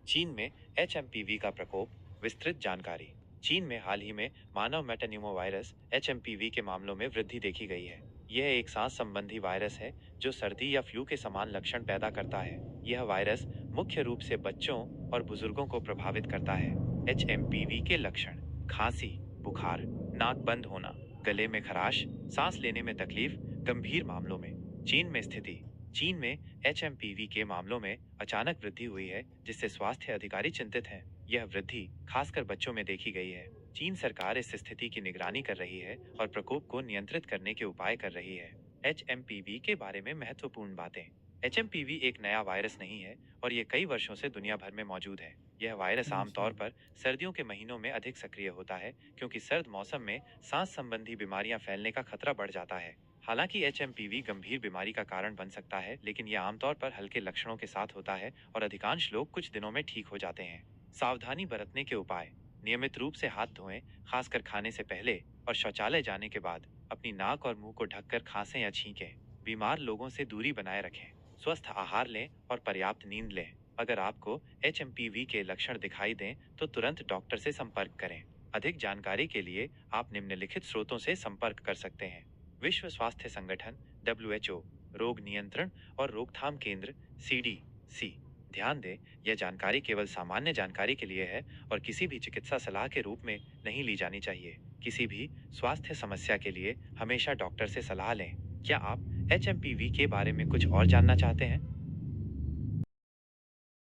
चीन में HMPV का प्रकोप, विस्तृत जानकारी। चीन में हाल ही में मानव मेटान्यूमोवायरस HMPV के मामलों में वृद्धि देखी गई है। यह एक सांस संबंधी वायरस है जो सर्दी या फ्लू के समान लक्षण पैदा करता है। यह वायरस मुख्य रूप से बच्चों और बुजुर्गों को प्रभावित करता है। HMPV के लक्षण: खांसी, बुखार, नाक बंद होना, गले में खराश, सांस लेने में तकलीफ। गंभीर मामलों में चीन में स्थिति: चीन में HMPV के मामलों में अचानक वृद्धि हुई है, जिससे स्वास्थ्य अधिकारी चिंतित हैं। यह वृद्धि खासकर बच्चों में देखी गई है। चीन सरकार इस स्थिति की निगरानी कर रही है और प्रकोप को नियंत्रित करने के उपाय कर रही है। HMPV के बारे में महत्वपूर्ण बातें: HMPV एक नया वायरस नहीं है और ये कई वर्षों से दुनिया भर में मौजूद है। यह वायरस आमतौर पर सर्दियों के महीनों में अधिक सक्रिय होता है, क्योंकि सर्द मौसम में सांस संबंधी बीमारियां फैलने का खतरा बढ़ जाता है। हालांकि HMPV गंभीर बीमारी का कारण बन सकता है, लेकिन यह आमतौर पर हल्के लक्षणों के साथ होता है और अधिकांश लोग कुछ दिनों में ठीक हो जाते हैं। सावधानी बरतने के उपाय: नियमित रूप से हाथ धोएं, खासकर खाने से पहले और शौचालय जाने के बाद। अपनी नाक और मुंह को ढककर खांसें या छींकें। बीमार लोगों से दूरी बनाए रखें। स्वस्थ आहार लें और पर्याप्त नींद लें। अगर आपको HMPV के लक्षण दिखाई दें तो तुरंत डॉक्टर से संपर्क करें। अधिक जानकारी के लिए आप निम्नलिखित स्रोतों से संपर्क कर सकते हैं: विश्व स्वास्थ्य संगठन WHO, रोग नियंत्रण और रोकथाम केंद्र CDC। ध्यान दें, यह जानकारी केवल सामान्य जानकारी के लिए है और किसी भी चिकित्सा सलाह के रूप में नहीं ली जानी चाहिए। किसी भी स्वास्थ्य समस्या के लिए हमेशा डॉक्टर से सलाह लें। क्या आप HMPV के बारे में कुछ और जानना चाहते हैं?